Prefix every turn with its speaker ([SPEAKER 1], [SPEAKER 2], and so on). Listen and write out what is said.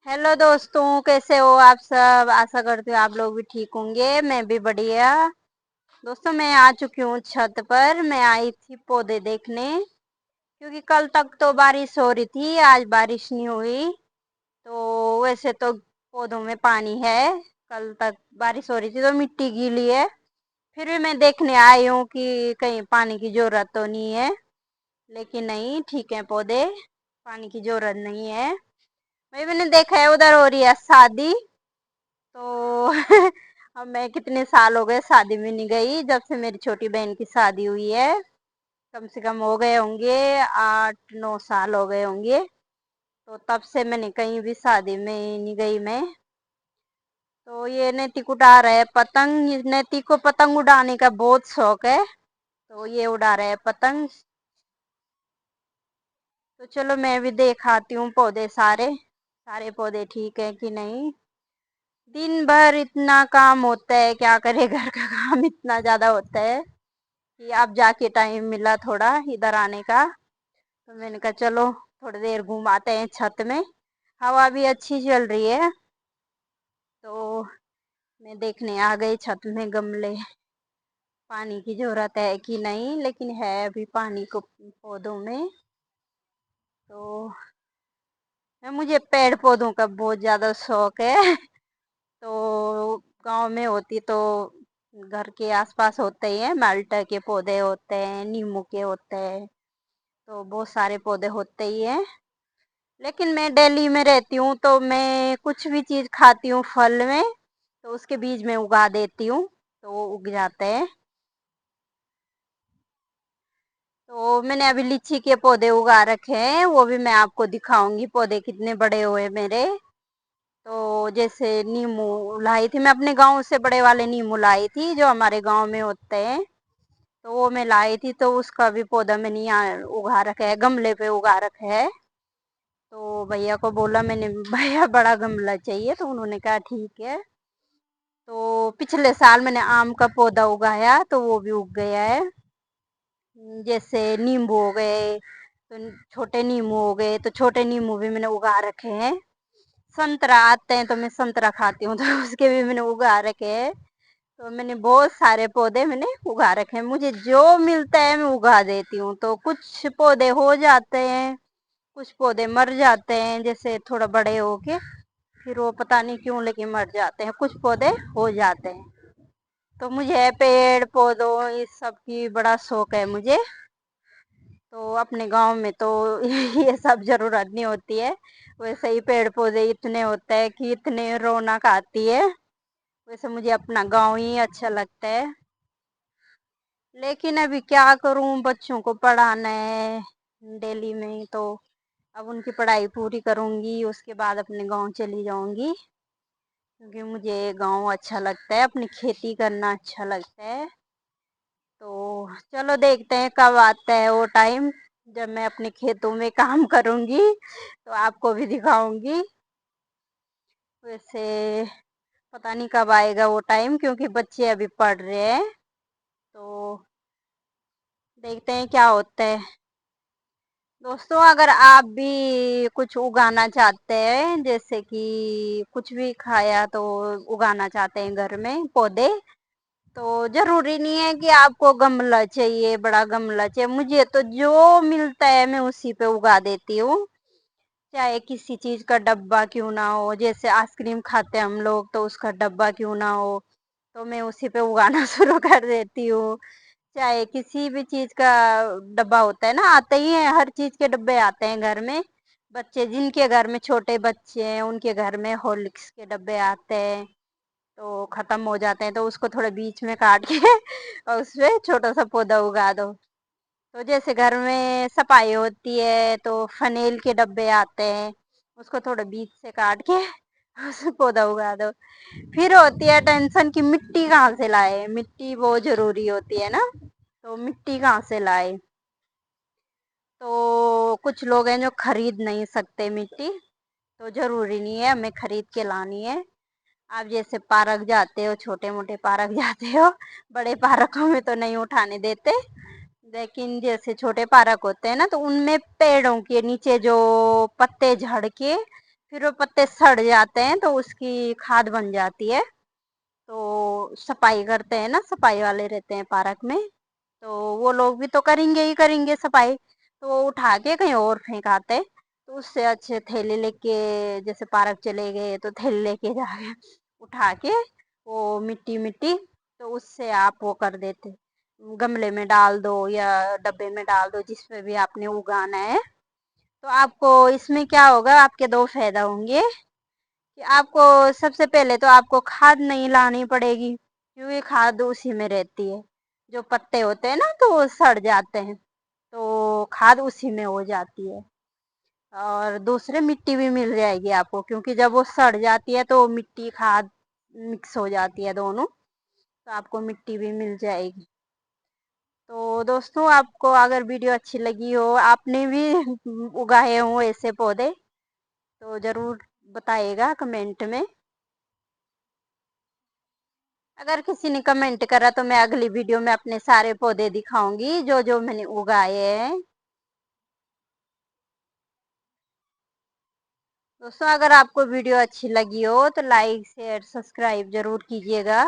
[SPEAKER 1] Hello दोस्तों, कैसे हो आप सब। आशा करती हूँ आप लोग भी ठीक होंगे। मैं भी बढ़िया। दोस्तों, मैं आ चुकी हूँ छत पर। मैं आई थी पौधे देखने, क्योंकि कल तक तो बारिश हो रही थी, आज बारिश नहीं हुई। तो वैसे तो पौधों में पानी है। कल तक बारिश हो रही थी तो मिट्टी गीली है। फिर भी मैं देखने आई हूँ कि कहीं पानी की जरूरत तो नहीं है। लेकिन नहीं, ठीक है पौधे, पानी की जरूरत नहीं है। भाई, मैंने देखा है उधर हो रही है शादी। तो अब मैं कितने साल हो गए शादी में नहीं गई, जब से मेरी छोटी बहन की शादी हुई है। कम से कम हो गए होंगे 8-9 साल हो गए होंगे। तो तब से मैंने कहीं भी शादी में नहीं गई मैं। तो ये नैतिक उड़ा रहा है पतंग। नैतिक को पतंग उड़ाने का बहुत शौक है, तो ये उड़ा रहा है पतंग। तो चलो मैं भी देख आती हूँ पौधे सारे सारे पौधे ठीक है कि नहीं। दिन भर इतना काम होता है, क्या करे, घर का काम इतना ज्यादा होता है कि अब जाके टाइम मिला थोड़ा इधर आने का। तो मैंने कहा चलो थोड़ी देर घुमाते हैं छत में। हवा भी अच्छी चल रही है। तो मैं देखने आ गई छत में गमले, पानी की जरूरत है कि नहीं। लेकिन है अभी पानी को पौधों में। तो मुझे पेड़ पौधों का बहुत ज्यादा शौक है। तो गांव में होती तो घर के आसपास होते ही हैं, माल्टा के पौधे होते हैं, नींबू के होते हैं। तो बहुत सारे पौधे होते ही हैं। लेकिन मैं दिल्ली में रहती हूँ तो मैं कुछ भी चीज खाती हूँ फल में, तो उसके बीज में उगा देती हूँ, तो वो उग जाते हैं। तो मैंने अभी लीची के पौधे उगा रखे हैं, वो भी मैं आपको दिखाऊंगी पौधे कितने बड़े हुए मेरे। तो जैसे नींबू लाई थी मैं अपने गांव से, बड़े वाले नींबू लाई थी जो हमारे गांव में होते हैं। तो वो मैं लाई थी, तो उसका भी पौधा मैंने यहाँ उगा रखा है, गमले पे उगा रखा है। तो भैया को बोला मैंने, भैया बड़ा गमला चाहिए, तो उन्होंने कहा ठीक है। तो पिछले साल मैंने आम का पौधा उगाया तो वो भी उग गया है। जैसे नींबू हो गए, तो छोटे नींबू हो गए, तो छोटे नींबू भी मैंने उगा रखे हैं। संतरा आते हैं तो मैं संतरा खाती हूँ, तो उसके भी मैंने उगा रखे हैं। तो मैंने बहुत सारे पौधे मैंने उगा रखे हैं, मुझे जो मिलता है मैं उगा देती हूँ। तो कुछ पौधे हो जाते हैं, कुछ पौधे मर जाते हैं, जैसे थोड़ा बड़े होके फिर वो पता नहीं क्यों लेकिन मर जाते हैं, कुछ पौधे हो जाते हैं। तो मुझे पेड़ पौधों इस सब की बड़ा शौक है मुझे। तो अपने गांव में तो ये सब जरूरत नहीं होती है। वैसे ही पेड़ पौधे इतने होते हैं कि इतने रौनक आती है। वैसे मुझे अपना गांव ही अच्छा लगता है। लेकिन अभी क्या करूं, बच्चों को पढ़ाना है दिल्ली में। तो अब उनकी पढ़ाई पूरी करूंगी, उसके बाद अपने गांव चली जाऊंगी, क्योंकि मुझे गांव अच्छा लगता है, अपनी खेती करना अच्छा लगता है। तो चलो देखते हैं कब आता है वो टाइम जब मैं अपने खेतों में काम करूंगी, तो आपको भी दिखाऊंगी। वैसे पता नहीं कब आएगा वो टाइम, क्योंकि बच्चे अभी पढ़ रहे हैं। तो देखते हैं क्या होता है। दोस्तों, अगर आप भी कुछ उगाना चाहते हैं, जैसे कि कुछ भी खाया तो उगाना चाहते हैं घर में पौधे, तो जरूरी नहीं है कि आपको गमला चाहिए, बड़ा गमला चाहिए। मुझे तो जो मिलता है मैं उसी पे उगा देती हूँ। चाहे किसी चीज का डब्बा क्यों ना हो, जैसे आइसक्रीम खाते हैं हम लोग तो उसका डब्बा क्यों ना हो, तो मैं उसी पे उगाना शुरू कर देती हूँ। चाहे किसी भी चीज का डब्बा होता है ना, आते ही है, हर चीज के डब्बे आते हैं घर में। बच्चे जिनके घर में छोटे बच्चे हैं उनके घर में हॉर्लिक्स के डब्बे आते हैं, तो खत्म हो जाते हैं, तो उसको थोड़ा बीच में काट के और उसमें छोटा सा पौधा उगा दो। तो जैसे घर में सफाई होती है तो फनेल के डब्बे आते हैं, उसको थोड़ा बीच से काट के उसमें पौधा उगा दो। फिर होती है टेंशन कि मिट्टी कहाँ से लाए, मिट्टी बहुत जरूरी होती है ना। तो मिट्टी कहाँ से लाए। तो कुछ लोग हैं जो खरीद नहीं सकते मिट्टी, तो जरूरी नहीं है हमें खरीद के लानी है। आप जैसे पार्क जाते हो, छोटे मोटे पार्क जाते हो, बड़े पार्कों में तो नहीं उठाने देते। लेकिन जैसे छोटे पार्क होते हैं ना, तो उनमें पेड़ों के नीचे जो पत्ते झड़ के फिर वो पत्ते सड़ जाते हैं तो उसकी खाद बन जाती है। तो सफाई करते हैं ना, सफाई वाले रहते हैं पार्क में, तो वो लोग भी तो करेंगे ही करेंगे सफाई, तो वो उठा के कहीं और फेंक आते। तो उससे अच्छे थैले लेके, जैसे पार्क चले गए तो थैले लेके जाके उठा के वो मिट्टी मिट्टी, तो उससे आप वो कर देते, गमले में डाल दो या डब्बे में डाल दो, जिसमें भी आपने उगाना है। तो आपको इसमें क्या होगा, आपके दो फायदा होंगे कि आपको सबसे पहले तो आपको खाद नहीं लानी पड़ेगी, क्योंकि खाद उसी में रहती है। जो पत्ते होते हैं ना तो वो सड़ जाते हैं, तो खाद उसी में हो जाती है। और दूसरे मिट्टी भी मिल जाएगी आपको, क्योंकि जब वो सड़ जाती है तो मिट्टी खाद मिक्स हो जाती है दोनों, तो आपको मिट्टी भी मिल जाएगी। तो दोस्तों, आपको अगर वीडियो अच्छी लगी हो, आपने भी उगाए हो ऐसे पौधे, तो ज़रूर बताइएगा कमेंट में। अगर किसी ने कमेंट करा तो मैं अगली वीडियो में अपने सारे पौधे दिखाऊंगी जो जो मैंने उगाए हैं। दोस्तों, अगर आपको वीडियो अच्छी लगी हो तो लाइक शेयर सब्सक्राइब जरूर कीजिएगा।